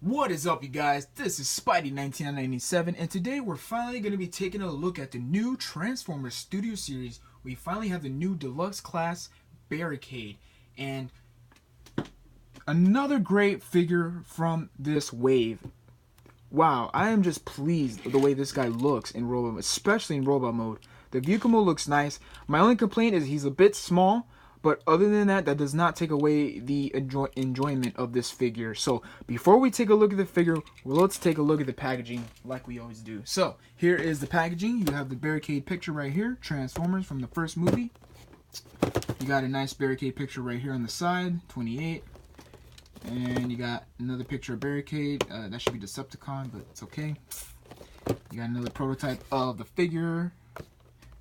What is up, you guys? This is Spidey1997, and today we're finally going to be taking a look at the new Transformers Studio Series. We finally have the new Deluxe class Barricade, and another great figure from this wave. Wow, I am just pleased with the way this guy looks in robot mode, especially in robot mode. The vehicle mode looks nice. My only complaint is he's a bit small, but other than that, that does not take away the enjoyment of this figure. So before we take a look at the figure, well, let's take a look at the packaging like we always do. So here is the packaging. You have the Barricade picture right here, Transformers from the first movie. You got a nice Barricade picture right here on the side, 28. And you got another picture of Barricade. That should be Decepticon, but it's okay. You got another prototype of the figure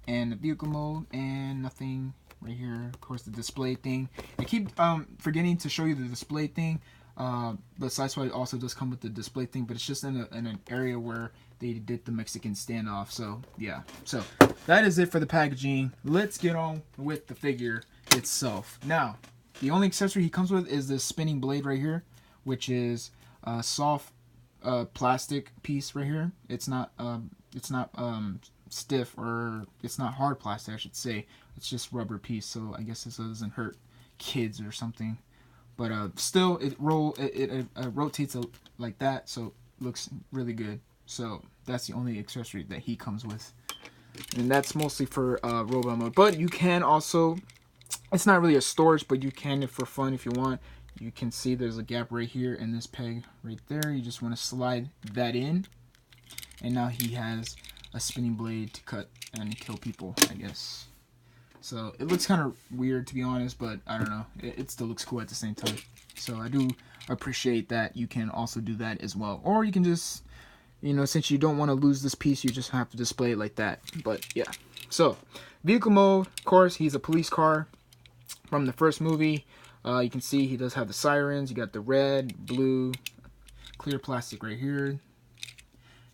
and the vehicle mode and nothing right here. Of course, the display thing. I keep forgetting to show you the display thing. But Sideswipe also does come with the display thing, but it's just in an area where they did the Mexican standoff. So yeah. So that is it for the packaging. Let's get on with the figure itself. Now, the only accessory he comes with is this spinning blade right here, which is a soft plastic piece right here. It's not stiff, or it's not hard plastic, I should say. It's just rubber piece, so I guess this doesn't hurt kids or something. But still, it rotates like that, so it looks really good. So that's the only accessory that he comes with, and that's mostly for robot mode. But you can also, it's not really a storage, but you can, for fun, if you want. You can see there's a gap right here and this peg right there. You just want to slide that in, and now he has a spinning blade to cut and kill people, I guess. So it looks kind of weird, to be honest, but I don't know. It still looks cool at the same time. So I do appreciate that you can also do that as well. Or you can just, you know, since you don't want to lose this piece, you just have to display it like that. But yeah. So vehicle mode, of course, he's a police car from the first movie. You can see he does have the sirens. You got the red, blue, clear plastic right here.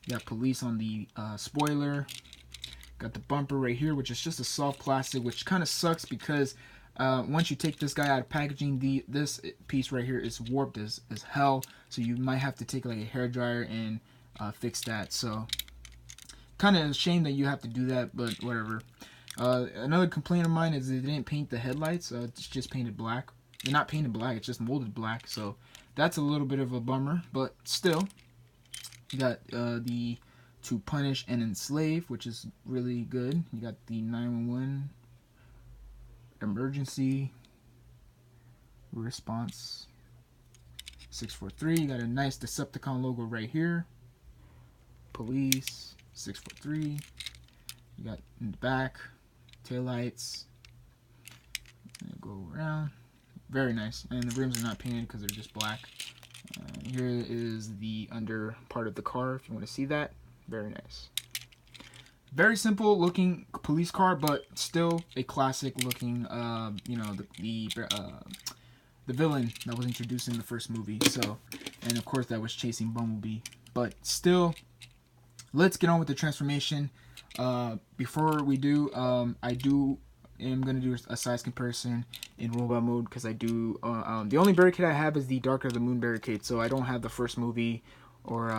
You got police on the spoiler. Got the bumper right here, which is just a soft plastic, which kind of sucks because once you take this guy out of packaging, this piece right here is warped as hell. So you might have to take like a hairdryer and fix that. So kind of a shame that you have to do that, but whatever. Another complaint of mine is they didn't paint the headlights. It's just painted black. They're not painted black, it's just molded black. So that's a little bit of a bummer, but still. You got the To Punish and Enslave, which is really good. You got the 911 emergency response 643. You got a nice Decepticon logo right here. Police 643. You got in the back taillights. Go around. Very nice. And the rims are not painted because they're just black. Here is the under part of the car, if you want to see that. Very nice. Very simple looking police car, but still a classic looking, you know, the villain that was introduced in the first movie. So, and of course that was chasing Bumblebee. But still, let's get on with the transformation. Before we do, I'm going to do a size comparison in robot mode, because I do, the only Barricade I have is the Dark of the Moon Barricade, so I don't have the first movie or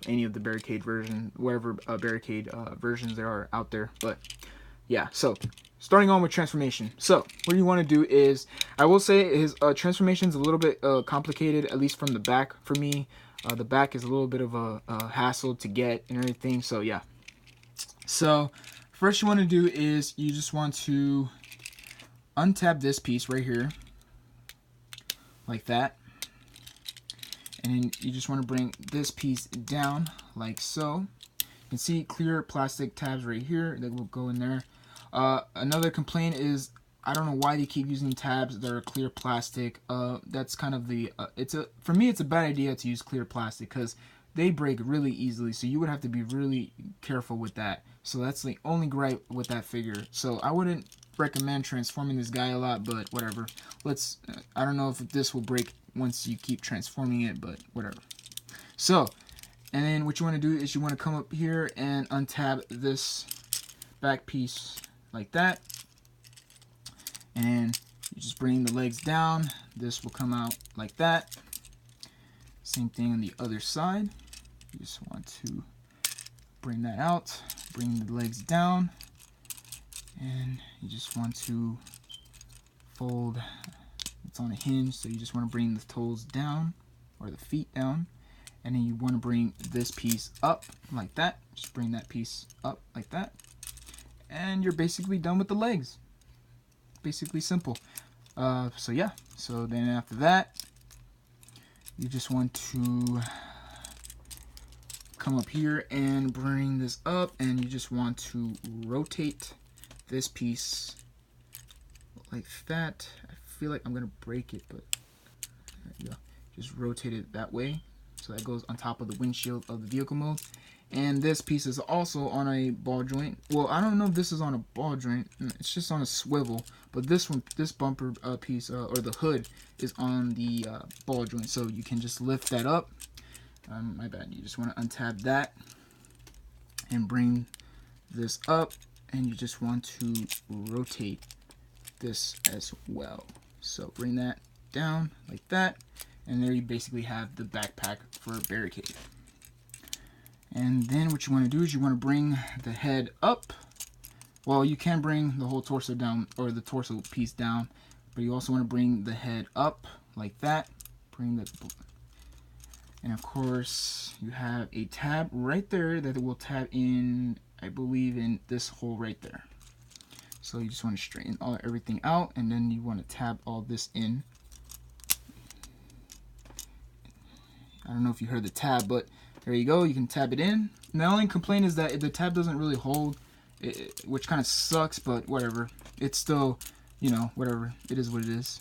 any of the Barricade version, whatever Barricade versions there are out there. But yeah, so starting on with transformation. So what you want to do is, I will say his transformation is a little bit complicated, at least from the back for me. The back is a little bit of a hassle to get and everything, so yeah. So first you want to do is you just want to untab this piece right here, like that. And then you just want to bring this piece down, like so. You can see clear plastic tabs right here that will go in there. Another complaint is, I don't know why they keep using tabs that are clear plastic. That's kind of the, for me it's a bad idea to use clear plastic, because they break really easily, so you would have to be really careful with that. So that's the only gripe with that figure. So I wouldn't recommend transforming this guy a lot, but whatever. Let's, I don't know if this will break once you keep transforming it, but whatever. So, and then what you want to do is you want to come up here and untab this back piece like that. And you just bring the legs down. This will come out like that. Same thing on the other side. You just want to bring that out, bring the legs down, and you just want to fold. It's on a hinge, so you just want to bring the toes down, or the feet down, and then you want to bring this piece up like that. Just bring that piece up like that, and you're basically done with the legs. Basically simple. So yeah, so then after that, you just want to come up here and bring this up, and you just want to rotate this piece like that. I feel like I'm gonna break it, but there you go. Just rotate it that way, so that goes on top of the windshield of the vehicle mode. And this piece is also on a ball joint. Well, I don't know if this is on a ball joint. It's just on a swivel. But this one, this bumper piece, or the hood, is on the ball joint. So you can just lift that up. My bad. You just want to untab that and bring this up. And you just want to rotate this as well. So bring that down like that. And there you basically have the backpack for Barricade. And then what you want to do is you want to bring the head up. Well, you can bring the whole torso down, or the torso piece down, but you also want to bring the head up like that. And of course, you have a tab right there that will tab in, I believe, in this hole right there. So you just want to straighten everything out, and then you want to tab all this in. I don't know if you heard the tab, but there you go. You can tab it in. And the only complaint is that the tab doesn't really hold, which kind of sucks, but whatever. It's still, you know, whatever. It is what it is.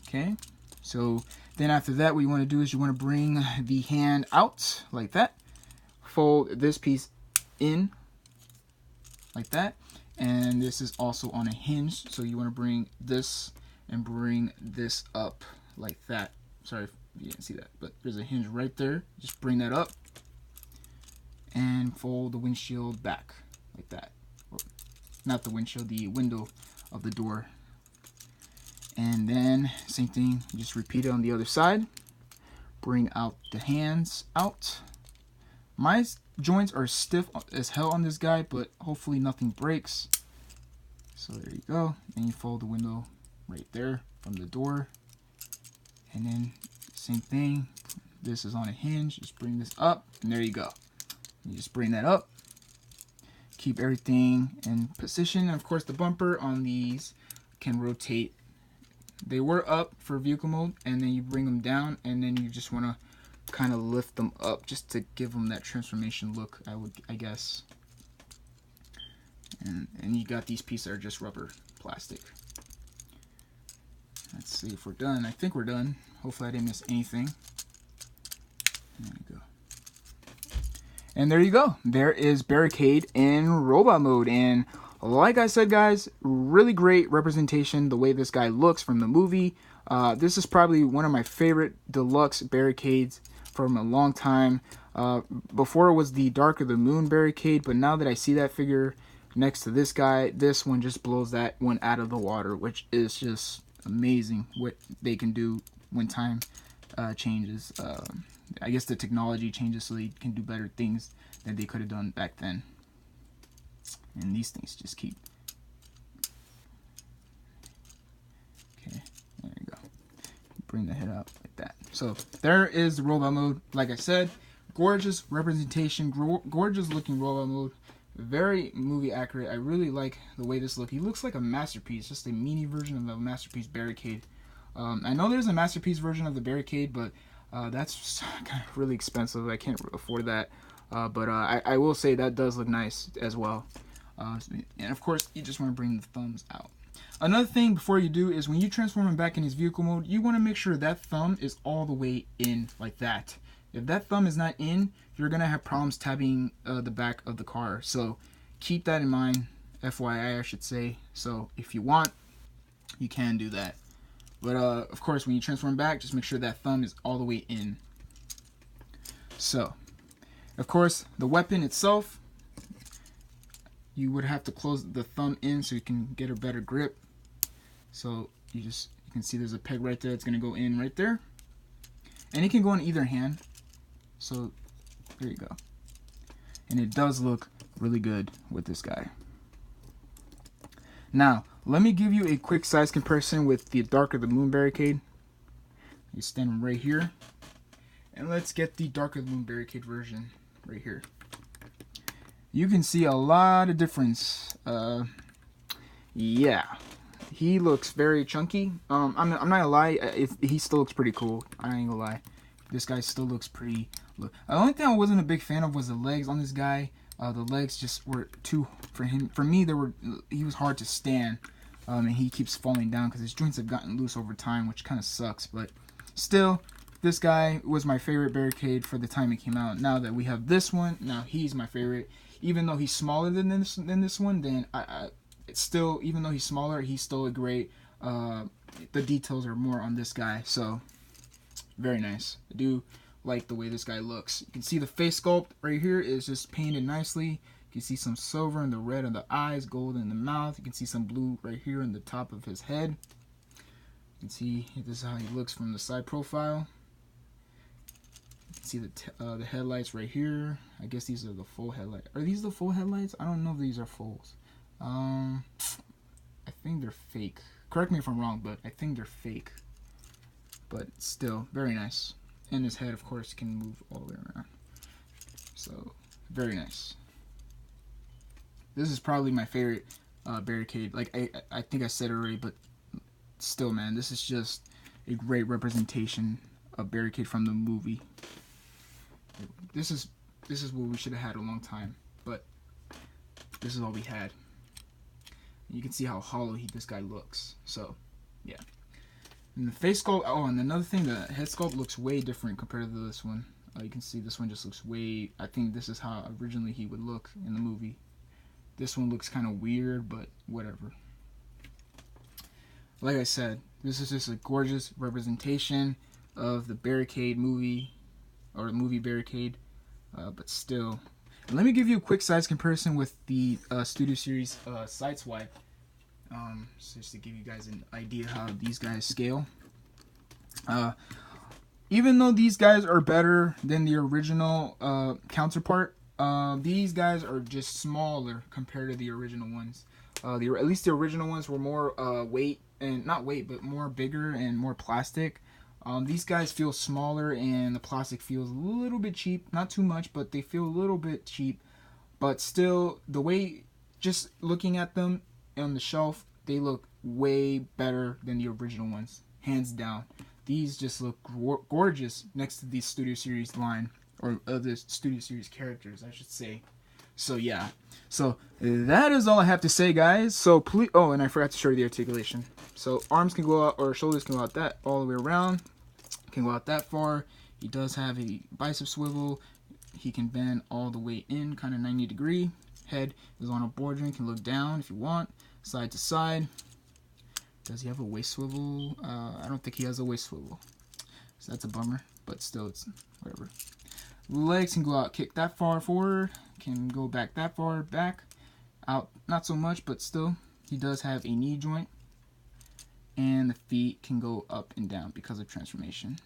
Okay. So then after that, what you want to do is you want to bring the hand out like that. Fold this piece in like that. And this is also on a hinge. So you want to bring this and bring this up like that. Sorry if you didn't see that, but there's a hinge right there. Just bring that up and fold the windshield back like that. Or not the windshield, the window of the door. And then same thing, just repeat it on the other side. Bring out the hands out. My joints are stiff as hell on this guy, but hopefully nothing breaks. So there you go. And you fold the window right there from the door. And then same thing, this is on a hinge, just bring this up, and there you go. You just bring that up, keep everything in position. And of course the bumper on these can rotate. They were up for vehicle mode, and then you bring them down, and then you just want to kind of lift them up just to give them that transformation look, I guess. And you got these pieces that are just rubber plastic. Let's see if we're done. I think we're done. Hopefully I didn't miss anything. There you go. And there you go. There is Barricade in robot mode. And like I said, guys, really great representation the way this guy looks from the movie. This is probably one of my favorite deluxe Barricades from a long time. Before it was the Dark of the Moon Barricade, but now that I see that figure next to this guy, this one just blows that one out of the water, which is just amazing what they can do when time changes. I guess the technology changes so they can do better things than they could have done back then. And these things just keep. Okay, there you go. Bring the head up like that. So there is the robot mode. Like I said, gorgeous representation, gorgeous looking robot mode. Very movie accurate. I really like the way this looks. He looks like a masterpiece, just a mini version of the masterpiece Barricade. I know there's a masterpiece version of the Barricade, but that's kind of really expensive. I can't afford that. But I will say that does look nice as well. And of course, you just want to bring the thumbs out. Another thing before you do is when you transform him back in his vehicle mode, you want to make sure that thumb is all the way in like that. If that thumb is not in, you're going to have problems tabbing the back of the car. So keep that in mind, FYI I should say. So if you want, you can do that. But of course, when you transform back, just make sure that thumb is all the way in. So, of course, the weapon itself, you would have to close the thumb in so you can get a better grip. So you can see there's a peg right there. It's going to go in right there. And it can go in either hand. So there you go. And it does look really good with this guy. Now, let me give you a quick size comparison with the Dark of the Moon Barricade. You stand them right here. And let's get the Dark of the Moon Barricade version right here. You can see a lot of difference. Yeah. He looks very chunky. I'm not gonna lie, he still looks pretty cool. I ain't gonna lie. This guy still looks pretty. The only thing I wasn't a big fan of was the legs on this guy. The legs just were too for him. For me, he was hard to stand, and he keeps falling down because his joints have gotten loose over time, which kind of sucks. But still, this guy was my favorite Barricade for the time it came out. Now that we have this one, now he's my favorite. Even though he's smaller than this one, then it's still, even though he's smaller, he's still a great. The details are more on this guy, so very nice. I do like the way this guy looks. You can see the face sculpt right here is just painted nicely. You can see some silver in the red of the eyes, gold in the mouth. You can see some blue right here in the top of his head. You can see this is how he looks from the side profile. You can see the headlights right here. I guess these are the full headlights. Are these the full headlights? I don't know if these are fulls. I think they're fake. Correct me if I'm wrong, but I think they're fake. But still, very nice. And his head, of course, can move all the way around. So, very nice. This is probably my favorite Barricade. Like, I think I said it already, but still, man, this is just a great representation of Barricade from the movie. This is what we should have had a long time, but this is all we had. You can see how hollow this guy looks. So, yeah. And the face sculpt, oh, and another thing, the head sculpt looks way different compared to this one. You can see this one just looks way, I think this is how originally he would look in the movie. This one looks kind of weird, but whatever. Like I said, this is just a gorgeous representation of the Barricade movie, or the movie Barricade, but still. And let me give you a quick size comparison with the Studio Series Sideswipe. So just to give you guys an idea how these guys scale. Even though these guys are better than the original counterpart, these guys are just smaller compared to the original ones. At least the original ones were more weight, and not weight, but more bigger and more plastic. These guys feel smaller, and the plastic feels a little bit cheap. Not too much, but they feel a little bit cheap. But still, the way, just looking at them on the shelf, they look way better than the original ones, hands down. These just look gorgeous next to the Studio Series line, or the Studio Series characters, I should say. So yeah, so that is all I have to say, guys. So please, oh, and I forgot to show you the articulation. So arms can go out, or shoulders can go out that all the way around, can go out that far. He does have a bicep swivel. He can bend all the way in, kind of 90 degree. Head is on a board joint, can look down if you want, side to side. Does he have a waist swivel? I don't think he has a waist swivel, so that's a bummer, but still, it's whatever. Legs can go out, kick that far forward, can go back that far back, out not so much, but still, he does have a knee joint. And the feet can go up and down because of transformation.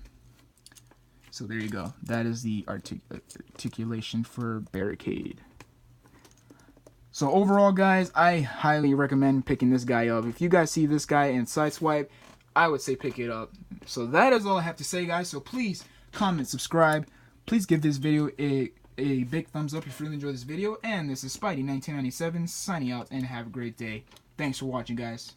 So there you go. That is the articulation for Barricade. So overall, guys, I highly recommend picking this guy up. If you guys see this guy in Sideswipe, I would say pick it up. So that is all I have to say, guys. So please comment, subscribe. Please give this video a big thumbs up if you really enjoyed this video. And this is Spidey1997 signing out, and have a great day. Thanks for watching, guys.